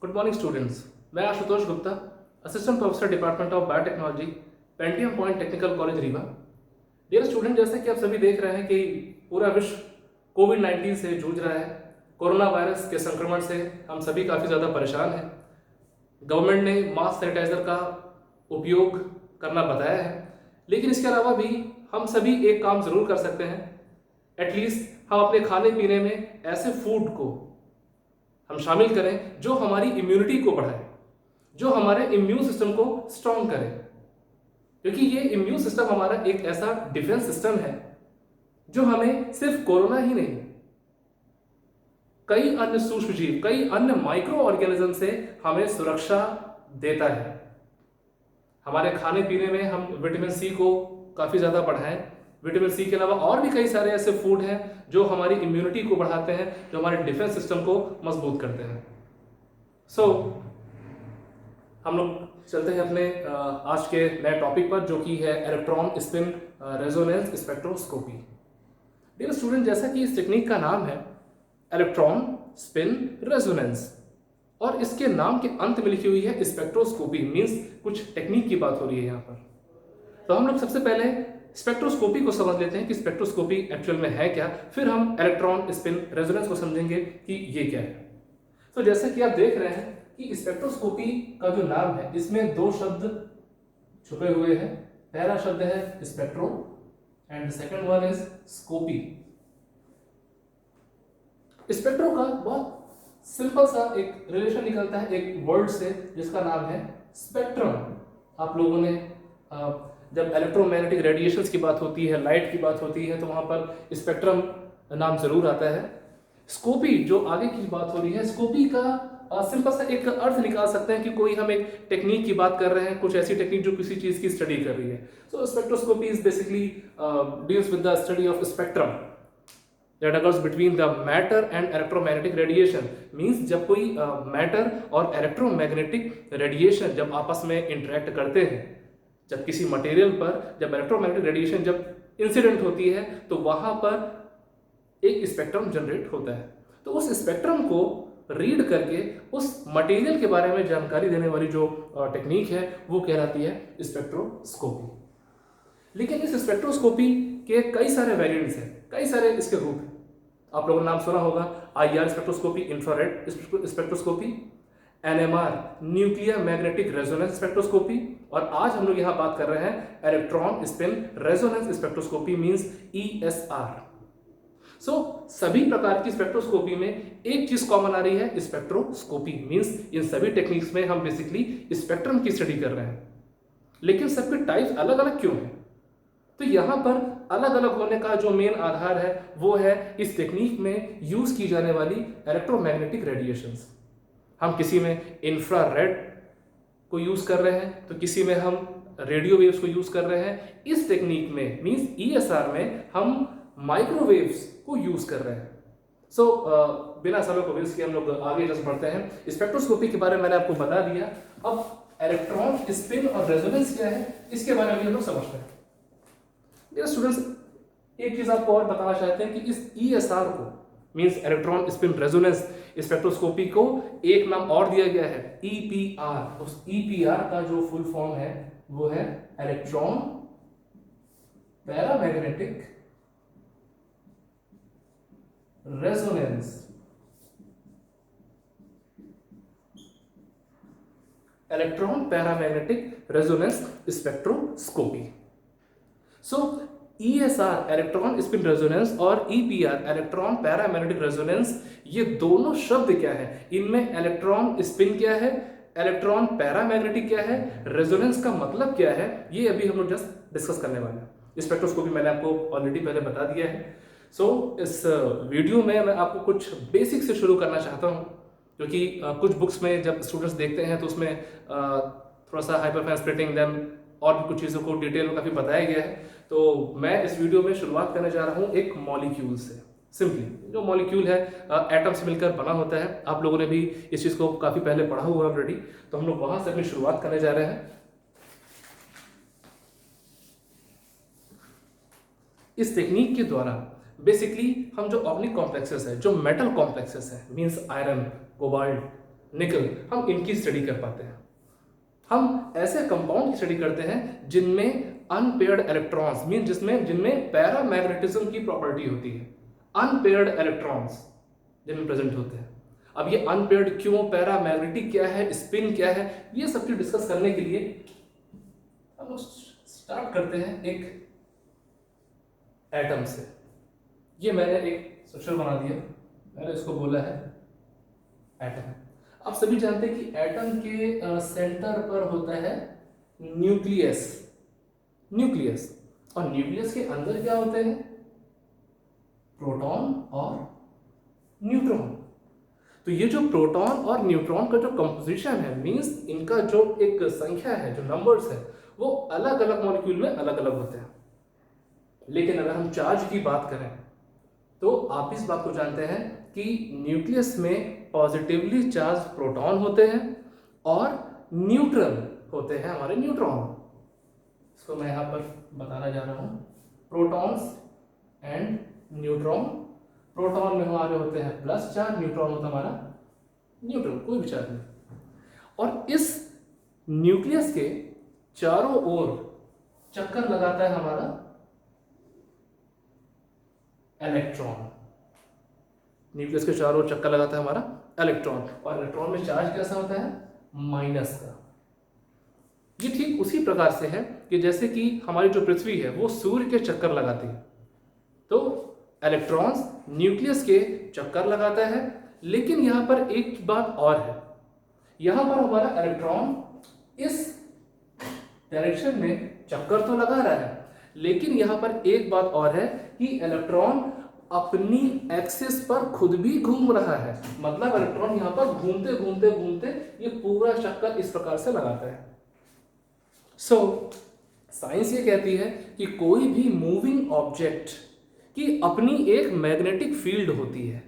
Good morning students. मैं Ashutosh Gupta, assistant professor department of biotechnology, Pentium point technical college Rewa. Dear student, जैसे कि आप सभी देख रहे हैं कि पूरा विश्व कोविड-19 से जूझ रहा है। कोरोना वायरस के संक्रमण से हम सभी काफ़ी ज़्यादा परेशान हैं। गवर्नमेंट ने मास्क सैनिटाइजर का उपयोग करना बताया है, लेकिन इसके अलावा भी हम सभी एक काम ज़रूर कर सकते हैं। एटलीस्ट हम अपने खाने पीने में ऐसे फूड को हम शामिल करें जो हमारी इम्यूनिटी को बढ़ाए, जो हमारे इम्यून सिस्टम को स्ट्रांग करे, क्योंकि ये इम्यून सिस्टम हमारा एक ऐसा डिफेंस सिस्टम है जो हमें सिर्फ कोरोना ही नहीं, कई अन्य सूक्ष्म जीव, कई अन्य माइक्रो ऑर्गेनिज्म से हमें सुरक्षा देता है। हमारे खाने पीने में हम विटामिन सी को काफ़ी ज़्यादा बढ़ाएं। विटामिन सी के अलावा और भी कई सारे ऐसे फूड हैं जो हमारी इम्यूनिटी को बढ़ाते हैं, जो हमारे डिफेंस सिस्टम को मजबूत करते हैं। सो हम लोग चलते हैं अपने आज के नए टॉपिक पर, जो कि है electron spin resonance spectroscopy. Dear student, जैसा कि इस टेक्निक का नाम है इलेक्ट्रॉन स्पिन रेजोनेंस, और इसके नाम के अंत में लिखी हुई है स्पेक्ट्रोस्कोपी, मीन्स कुछ टेक्निक की बात हो रही है यहाँ पर। तो हम लोग सबसे पहले स्पेक्ट्रोस्कोपी को समझ लेते हैं कि स्पेक्ट्रोस्कोपी एक्चुअल में है क्या, फिर हम इलेक्ट्रॉन स्पिन रेजोनेंस को समझेंगे कि ये क्या है। तो जैसा कि आप देख रहे हैं कि स्पेक्ट्रोस्कोपी का जो नाम है, इसमें दो शब्द छुपे हुए हैं। पहला शब्द है spectro and second one is scopy. Spectro का बहुत सिंपल सा एक रिलेशन निकलता है एक वर्ड से जिसका नाम है स्पेक्ट्रम। आप लोगों ने जब इलेक्ट्रोमैग्नेटिक रेडिएशंस की बात होती है, लाइट की बात होती है, तो वहां पर स्पेक्ट्रम नाम जरूर आता है। स्कोपी जो आगे की बात हो रही है, स्कोपी का सिंपल सा एक अर्थ निकाल सकते हैं कि कोई हम एक टेक्निक की बात कर रहे हैं, कुछ ऐसी टेक्निक जो किसी चीज की स्टडी कर रही है। So spectroscopy is basically deals with the study of spectrum that occurs between the matter and electromagnetic radiation। means जब कोई मैटर और इलेक्ट्रोमैग्नेटिक रेडिएशन जब आपस में इंटरेक्ट करते हैं, जब किसी मटेरियल पर जब इलेक्ट्रोमैग्नेटिक रेडिएशन जब इंसिडेंट होती है, तो वहां पर एक स्पेक्ट्रम जनरेट होता है। तो उस स्पेक्ट्रम को रीड करके उस मटेरियल के बारे में जानकारी देने वाली जो टेक्निक है वो कहलाती है स्पेक्ट्रोस्कोपी। लेकिन इस स्पेक्ट्रोस्कोपी के कई सारे वेरिएंट्स हैं, कई सारे इसके रूप हैं। आप लोगों ने नाम सुना होगा IR spectroscopy, infrared spectroscopy, NMR nuclear magnetic resonance spectroscopy, और आज हम लोग यहाँ बात कर रहे हैं electron spin resonance spectroscopy, means ESR। सभी प्रकार की स्पेक्ट्रोस्कोपी में एक चीज कॉमन आ रही है, स्पेक्ट्रोस्कोपी। मींस इन सभी टेक्निक्स में हम बेसिकली स्पेक्ट्रम की स्टडी कर रहे हैं। लेकिन सबके टाइप्स अलग अलग क्यों हैं? तो यहां पर अलग अलग होने का जो मेन आधार है वो है इस टेक्निक में यूज की जाने वाली इलेक्ट्रोमैग्नेटिक रेडिएशंस। हम किसी में इंफ्रारेड को यूज कर रहे हैं, तो किसी में हम रेडियो वेव्स को यूज कर रहे हैं। इस टेक्निक में मींस ESR में हम माइक्रोवेव्स को यूज कर रहे हैं। बिना समय को वेस्ट किए हम लोग आगे चल बढ़ते हैं। स्पेक्ट्रोस्कोपी के बारे में मैंने आपको बता दिया। अब इलेक्ट्रॉन स्पिन और रेजोनेंस क्या है, इसके बारे में हम लोग समझते हैं। स्टूडेंट्स, एक चीज आपको और बताना चाहते हैं कि इस ESR को means electron spin resonance spectroscopy को एक नाम और दिया गया है, EPR। उस EPR का जो फुल फॉर्म है वो है electron paramagnetic resonance. Electron paramagnetic resonance spectroscopy. ESR electron spin resonance और EPR इलेक्ट्रॉन पैरामैग्नेटिक रेजोनेंस, ये दोनों शब्द क्या है, इनमें इलेक्ट्रॉन स्पिन क्या है, इलेक्ट्रॉन पैरामैग्नेटिक क्या है, रेजोनेंस का मतलब क्या है, ये अभी हम लोग जस्ट डिस्कस करने वाले हैं। स्पेक्ट्रोस्कोपी मैंने आपको ऑलरेडी पहले बता दिया है। इस वीडियो में मैं आपको कुछ बेसिक से शुरू करना चाहता हूँ, क्योंकि कुछ बुक्स में जब स्टूडेंट्स देखते हैं तो उसमें थोड़ा सा हाइपरफैन स्प्लिटिंग देन और भी कुछ चीज़ों को डिटेल में काफ़ी बताया गया है। तो मैं इस वीडियो में शुरुआत करने जा रहा हूँ एक मॉलिक्यूल से। सिंपली जो मॉलिक्यूल है एटम से मिलकर बना होता है। आप लोगों ने भी इस चीज़ को काफ़ी पहले पढ़ा हुआ है ऑलरेडी, तो हम लोग वहाँ से अपनी शुरुआत करने जा रहे हैं। इस टेक्निक के द्वारा बेसिकली हम जो ऑर्गेनिक कॉम्प्लेक्सेस है, जो मेटल कॉम्प्लेक्सेस है, मींस आयरन, कोबाल्ट, निकल, हम इनकी स्टडी कर पाते हैं। हम ऐसे कंपाउंड की स्टडी करते हैं जिनमें अनपेयर्ड इलेक्ट्रॉन्स मीन जिनमें पैरामैग्नेटिज्म की प्रॉपर्टी होती है, अनपेयर्ड इलेक्ट्रॉन्स जिनमें प्रेजेंट होते हैं। अब ये अनपेयर्ड क्यों, पैरामैग्नेटिक क्या है, स्पिन क्या है, ये सब चीज डिस्कस करने के लिए हम लोग स्टार्ट करते हैं एक एटम से। ये मैंने एक स्ट्रक्चर बना दिया, मैंने इसको बोला है एटम। आप सभी जानते हैं कि एटम के सेंटर पर होता है न्यूक्लियस, और न्यूक्लियस के अंदर क्या होते हैं, प्रोटॉन और न्यूट्रॉन। तो ये जो प्रोटॉन और न्यूट्रॉन का जो कंपोजिशन है, मींस इनका जो एक संख्या है, जो नंबर्स है, वो अलग अलग मॉलिक्यूल में अलग अलग होते हैं। लेकिन अगर हम चार्ज की बात करें तो आप इस बात को जानते हैं कि न्यूक्लियस में पॉजिटिवली चार्ज प्रोटॉन होते हैं और न्यूट्रल होते हैं हमारे न्यूट्रॉन। इसको मैं यहाँ पर बताना जा रहा हूँ, प्रोटॉन्स एंड न्यूट्रॉन। प्रोटॉन में हमारे होते हैं प्लस चार्ज, न्यूट्रॉन होता है हमारा न्यूट्रल, कोई भी चार्ज नहीं। और इस न्यूक्लियस के चारों ओर चक्कर लगाता है हमारा इलेक्ट्रॉन, न्यूक्लियस के चारों ओर चक्कर लगाता है हमारा इलेक्ट्रॉन। और इलेक्ट्रॉन में चार्ज कैसा होता है, माइनस का। ये ठीक उसी प्रकार से है कि जैसे कि हमारी जो पृथ्वी है वो सूर्य के चक्कर लगाती है, तो इलेक्ट्रॉन्स न्यूक्लियस के चक्कर लगाता है। लेकिन यहां पर एक बात और है, यहां पर हमारा इलेक्ट्रॉन इस डायरेक्शन में चक्कर तो लगा रहा है, लेकिन यहां पर एक बात और है कि इलेक्ट्रॉन अपनी एक्सिस पर खुद भी घूम रहा है। मतलब इलेक्ट्रॉन यहां पर घूमते घूमते घूमते ये पूरा चक्कर इस प्रकार से लगाता है। सो साइंस ये कहती है कि कोई भी मूविंग ऑब्जेक्ट की अपनी एक मैग्नेटिक फील्ड होती है,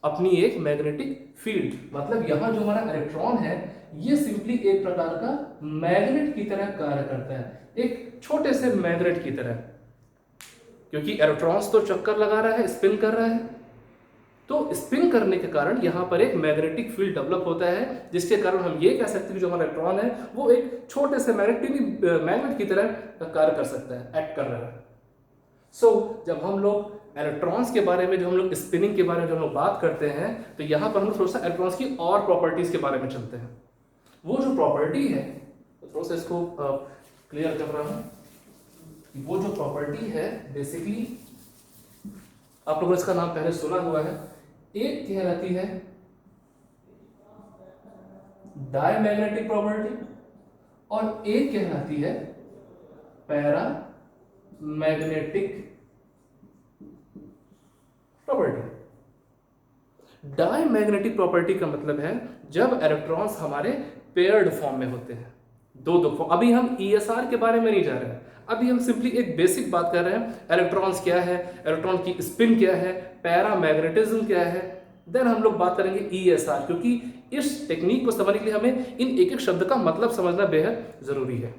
अपनी एक मैग्नेटिक फील्ड। मतलब यहां जो हमारा इलेक्ट्रॉन है ये सिंपली एक प्रकार का मैग्नेट की तरह कार्य करता है, एक छोटे से मैग्नेट की तरह, क्योंकि इलेक्ट्रॉन्स तो चक्कर लगा रहा है, स्पिन कर रहा है। तो स्पिन करने के कारण यहां पर एक मैग्नेटिक फील्ड डेवलप होता है, जिसके कारण हम ये कह सकते हैं कि जो हमारा इलेक्ट्रॉन है वो एक छोटे से मैग्नेट की तरह कार्य कर सकता है, एक्ट कर रहा है। जब हम लोग इलेक्ट्रॉन्स के बारे में, जब हम लोग स्पिनिंग के बारे में जब हम लोग बात करते हैं, तो यहां पर हम थोड़ा सा इलेक्ट्रॉन्स की और प्रॉपर्टीज के बारे में चलते हैं। वो जो प्रॉपर्टी है, तो थोड़ा सा इसको क्लियर कर रहा हूं। वो जो प्रॉपर्टी है बेसिकली आप लोगों ने इसका नाम पहले सुना हुआ है, एक कहलाती है डायमैग्नेटिक प्रॉपर्टी और एक कहलाती है पैरामैग्नेटिक प्रॉपर्टी। डायमैग्नेटिक प्रॉपर्टी का मतलब है जब इलेक्ट्रॉन्स हमारे पेयर्ड फॉर्म में होते हैं, दो फॉर्म। अभी हम ESR के बारे में नहीं जा रहे हैं, अभी हम सिंपली एक बेसिक बात कर रहे हैं, इलेक्ट्रॉन्स क्या है, इलेक्ट्रॉन की स्पिन क्या है, पैरामैग्नेटिज्म क्या है। देन हम लोग बात करेंगे ESR, क्योंकि इस टेक्निक को समझने के लिए हमें इन एक एक शब्द का मतलब समझना बेहद जरूरी है।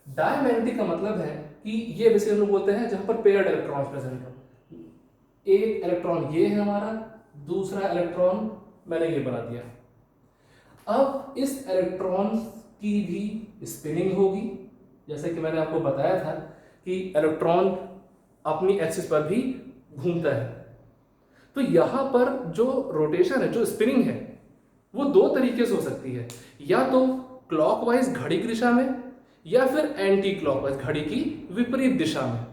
डायमैग्नेटिक का मतलब है कि ये बेसिकली हम लोग बोलते हैं जहां पर पेयर्ड इलेक्ट्रॉन्स प्रेजेंट हो। एक इलेक्ट्रॉन ये है हमारा, दूसरा इलेक्ट्रॉन मैंने ये बना दिया। अब इस इलेक्ट्रॉन की भी स्पिनिंग होगी, जैसे कि मैंने आपको बताया था कि इलेक्ट्रॉन अपनी एक्सिस पर भी घूमता है। तो यहां पर जो रोटेशन है, जो स्पिनिंग है, वो दो तरीके से हो सकती है, या तो क्लॉकवाइज घड़ी की दिशा में, या फिर एंटी क्लॉकवाइज घड़ी की विपरीत दिशा में।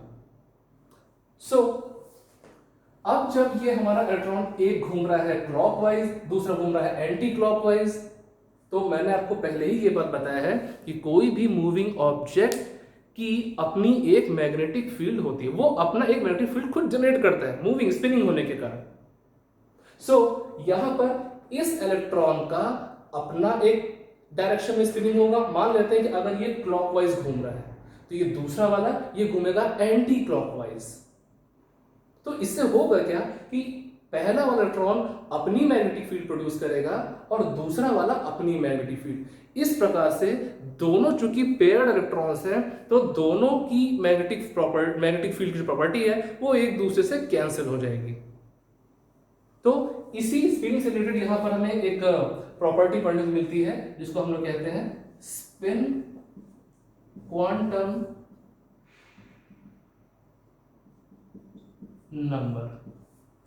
अब जब ये हमारा इलेक्ट्रॉन एक घूम रहा है क्लॉकवाइज, दूसरा घूम रहा है एंटी क्लॉकवाइज, तो मैंने आपको पहले ही ये बात बताया है कि कोई भी मूविंग ऑब्जेक्ट की अपनी एक मैग्नेटिक फील्ड होती है, वो अपना एक मैग्नेटिक फील्ड खुद जनरेट करता है मूविंग, स्पिनिंग होने के कारण। यहां पर इस इलेक्ट्रॉन का अपना एक डायरेक्शन में स्पिनिंग होगा। मान लेते हैं कि अगर ये क्लॉकवाइज घूम रहा है, तो ये दूसरा वाला ये घूमेगा एंटी क्लॉकवाइज। तो इससे होगा क्या कि पहला वाला इलेक्ट्रॉन अपनी मैग्नेटिक फील्ड प्रोड्यूस करेगा और दूसरा वाला अपनी मैग्नेटिक फील्ड। इस प्रकार से दोनों चूंकि पेयर्ड इलेक्ट्रॉन्स हैं, तो दोनों की मैग्नेटिक फील्ड की जो प्रॉपर्टी है वो एक दूसरे से कैंसिल हो जाएगी। तो इसी स्पिन से रिलेटेड यहां पर हमें एक प्रॉपर्टी पढ़ने को मिलती है जिसको हम लोग कहते हैं spin quantum number.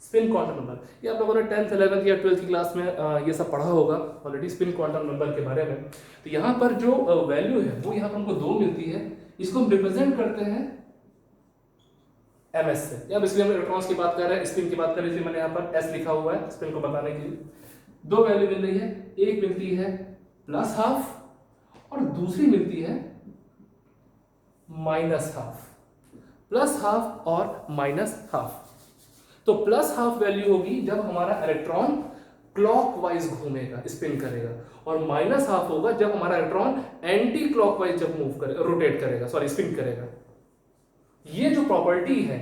Spin quantum number ये आप लोगों ने 10th 11th या 12th की क्लास में ये सब पढ़ा होगा ऑलरेडी स्पिन क्वांटम नंबर के बारे में। तो यहाँ पर जो वैल्यू है वो यहाँ पर हमको 2 मिलती है, इसको हम रिप्रेजेंट करते हैं ms से। अब इसलिए हम इलेक्ट्रॉन्स की बात कर रहे हैं, स्पिन की बात कर रहे हैं, इसलिए मैंने यहाँ पर s लिखा हुआ है स्पिन को बताने के लिए। 2 वैल्यू मिल रही है, एक मिलती है +½ और दूसरी मिलती है -½ +½ और -½ तो +½ वैल्यू होगी जब हमारा इलेक्ट्रॉन क्लॉकवाइज घूमेगा, स्पिन करेगा, और -½ होगा जब हमारा इलेक्ट्रॉन एंटी क्लॉकवाइज जब मूव करेगा, रोटेट करेगा, सॉरी स्पिन करेगा। ये जो प्रॉपर्टी है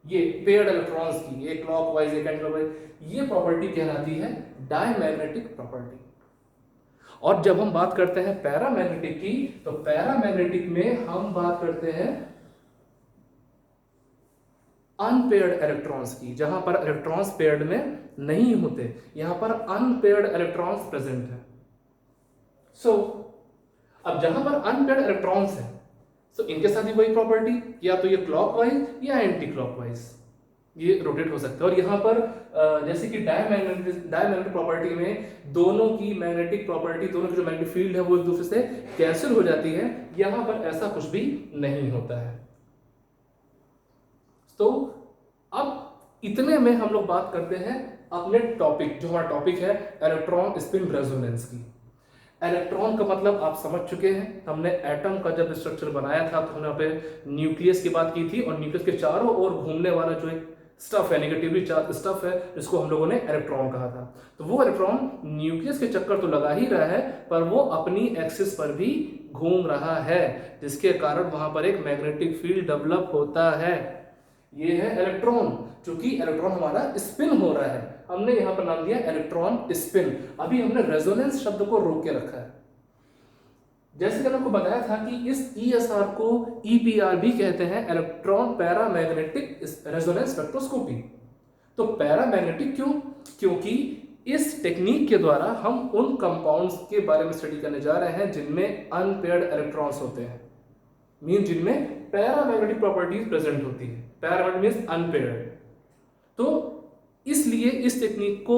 ये पेयर्ड इलेक्ट्रॉन्स की, एक क्लॉकवाइज एक एंटी क्लॉकवाइज, ये प्रॉपर्टी कहलाती है डायमैग्नेटिक प्रॉपर्टी। और जब हम बात करते हैं पैरामैग्नेटिक की, तो पैरामैग्नेटिक में हम बात करते हैं अनपेयर्ड इलेक्ट्रॉन्स की, जहां पर इलेक्ट्रॉन्स पेयर्ड में नहीं होते, यहां पर अनपेयर्ड इलेक्ट्रॉन्स प्रेजेंट है। सो अब जहां पर अनपेयर्ड इलेक्ट्रॉन्स है, सो इनके साथ भी वही प्रॉपर्टी, या तो ये क्लॉकवाइज या एंटी क्लॉकवाइज ये रोटेट हो सकता है। और यहाँ पर जैसे कि डायमैग्नेटिक प्रॉपर्टी में दोनों की मैग्नेटिक प्रॉपर्टी, दोनों की जो मैग्नेटिक फील्ड है वो एक दूसरे से कैंसिल हो जाती है, यहाँ पर ऐसा कुछ भी नहीं होता है। तो अब इतने में हम लोग बात करते हैं अपने टॉपिक, जो हमारा टॉपिक है इलेक्ट्रॉन स्पिन रेजोनेंस की। इलेक्ट्रॉन का मतलब आप समझ चुके हैं, हमने एटम का जब स्ट्रक्चर बनाया था तो हमने यहाँ पे न्यूक्लियस की बात की थी, और न्यूक्लियस के चारों ओर घूमने वाला जो एक स्टफ है, नेगेटिवली चार्ज स्टफ है, जिसको हम लोगों ने इलेक्ट्रॉन कहा था। तो वो इलेक्ट्रॉन न्यूक्लियस के चक्कर तो लगा ही रहा है, पर वो अपनी एक्सिस पर भी घूम रहा है, जिसके कारण वहां पर एक मैग्नेटिक फील्ड डेवलप होता है। ये है इलेक्ट्रॉन। चूंकि इलेक्ट्रॉन हमारा स्पिन हो रहा है, हमने यहां पर नाम दिया इलेक्ट्रॉन स्पिन। अभी हमने रेजोनेंस शब्द को रोक के रखा है। जैसे कि मैंने आपको बताया था कि इस ESR को EPR भी कहते हैं, इलेक्ट्रॉन पैरामैग्नेटिक रेजोनेंस स्पेक्ट्रोस्कोपी। तो पैरामैग्नेटिक क्यों? क्योंकि इस टेक्निक के द्वारा हम उन कंपाउंड्स के बारे में स्टडी करने जा रहे हैं जिनमें अनपेयर्ड इलेक्ट्रॉन्स होते हैं, मीन जिनमें पैरामैग्नेटिक प्रॉपर्टीज प्रेजेंट होती है। Paramagnetic means unpaired. तो इसलिए इस टेक्निक को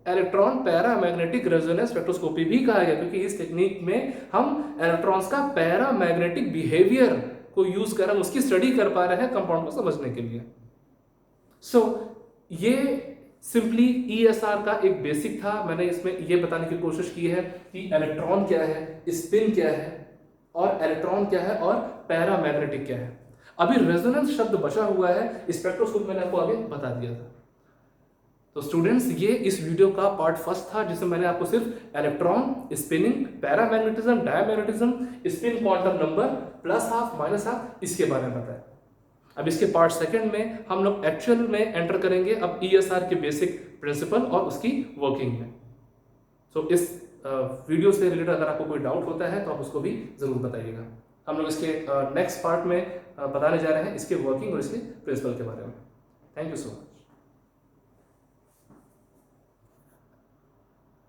इलेक्ट्रॉन पैरामैग्नेटिक रेजोनेंस स्पेक्ट्रोस्कोपी भी कहा गया, क्योंकि इस टेक्निक में हम इलेक्ट्रॉन्स का पैरामैग्नेटिक बिहेवियर को यूज कर हम उसकी स्टडी कर पा रहे हैं कंपाउंड को समझने के लिए। सो ये सिंपली ESR का एक बेसिक था। मैंने इसमें ये बताने की कोशिश की है कि इलेक्ट्रॉन क्या है, स्पिन क्या है, और इलेक्ट्रॉन क्या है, और पैरामैग्नेटिक क्या है। अभी रेजोनेंस शब्द बचा हुआ है, स्पेक्ट्रोस्कोप मैंने आपको आगे बता दिया था। तो स्टूडेंट्स, ये इस वीडियो का पार्ट फर्स्ट था, जिसमें मैंने आपको सिर्फ electron, spinning, paramagnetism, diamagnetism, spin quantum number, +½ -½ इसके बारे में बताया। अब इसके पार्ट सेकंड में हम लोग एक्चुअल में एंटर करेंगे अब ESR के बेसिक प्रिंसिपल और उसकी वर्किंग में। सो इस वीडियो से रिलेटेड अगर आपको कोई डाउट होता है तो आप उसको भी जरूर बताइएगा। हम लोग इसके नेक्स्ट पार्ट में बताने जा रहे हैं इसके वर्किंग और इसके प्रिंसिपल के बारे में। Thank you so much.